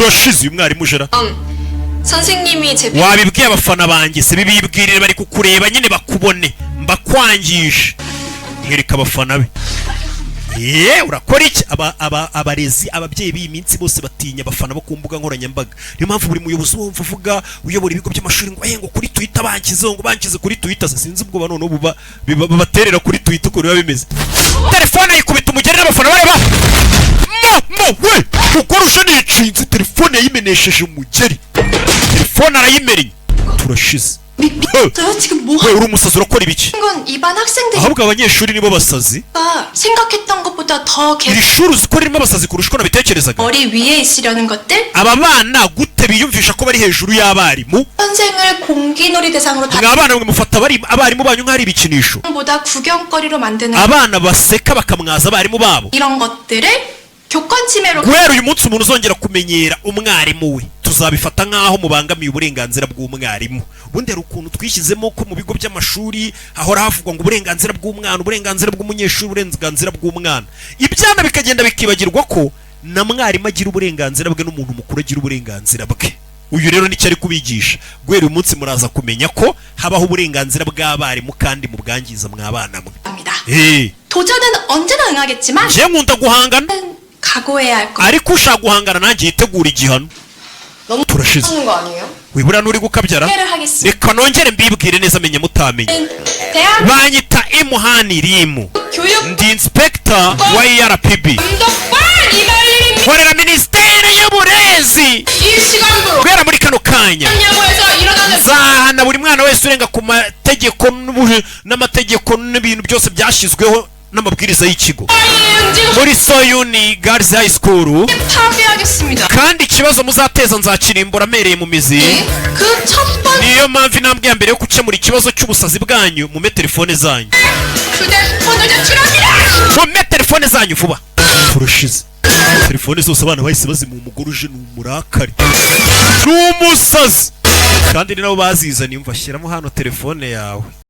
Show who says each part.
Speaker 1: turashize uyu mwarimu jera
Speaker 2: 선생님이 제
Speaker 1: wabibwiye abafana banjye se bibibwirire bari kukureba nyine bakubone mbakwangisha nkereka abafana be urakora iki abarezi ababyeyi b'iyi minsi bose batinya abafana bo ku mbuga nkoranyambaga niyo mpamvu buri muyobozi wumva uvuga uyobora ibigo by'amashuri ngo kuri Twitter bankize kuri Twitter sinzi ubwo none ubu babaterera kuri Twitter uko biba bimeze telefone yikubita umugerera abafana bareba we ukorusha nicinze telefone yayimenesheje umugeri telefone arayimereye turashize
Speaker 2: 지금 뭐
Speaker 1: 왜 uri umusazi urakora ibiki
Speaker 2: 건 이반 학생들이
Speaker 1: ahubwo abanyeshuri nibo basazi
Speaker 2: 생각했던 것보다 더
Speaker 1: iri shuri uzi ko ririmo abasazi kurusha uko nabitekerezaga
Speaker 2: 머리 위에 있으려는 것들
Speaker 1: aba bana gute biyumvisha ko bari hejuru y'abarimu
Speaker 2: 선생을 공기놀이 대상으로
Speaker 1: mwa abana mwe mufata abarimu banyu nk'ari ibikinisho
Speaker 2: 보다 구경거리로 만드는
Speaker 1: abana baseka bakamwaza abarimu babo
Speaker 2: 이런 것들을 교권 침해로
Speaker 1: guhera uyu munsi umuntu uzongera kumenyera umwarimu we tuzabifata nk'aho mubangamiye uburenganzira bw'umwarimu ubundi hari ukuntu twishyizemo ko mu bigo by'amashuri hahora havugwa ngo uburenganzira bw'umwana uburenganzira bw'umunyeshuri uburenganzira bw'umwana ibyana bikagenda bikibagirwa ko na mwarimu agira uburenganzira bwe n'umuntu mukuru agira uburenganzira bwe uyu rero nicyo ari kubigisha guhera uyu munsi muraza kumenya ko habaho uburenganzira bw'abarimu kandi mubwangiza mwabana mwe
Speaker 2: 도전은 언제나 응하겠지만
Speaker 1: je nkunda guhangana
Speaker 2: 각오해야 할 거.
Speaker 1: ariko ushaka guhangana nanjye yitegura igihano turashize
Speaker 2: 하는 거 아니에요?
Speaker 1: wibura nuri gukabyara reka nongere mbibwire neza amenye mutamenye banyita imuhani rimu ndi inspector wa ERPB nkorera minisiteri y'uburezi guhera muri kano kanya nzahana buri mwana wese urenga ku mategeko n'amategeko n'ibintu byose byashyizweho n'amabwiriza y'ikigo muri Soyuni Girls High School kandi ikibazo muzateza nzakirimbura amereye mu mizi niyo mpamvu intambwe ya mbere yo gukemura ikibazo cy'ubusazi bwanyu mume telefone zanyu mume telefone zanyu vuba turashize telefone zose abana bahise bazima umugore uje n'umurakari n'umusazi kandi ni nabo bazizaniye umva shyiramo hano telefone yawe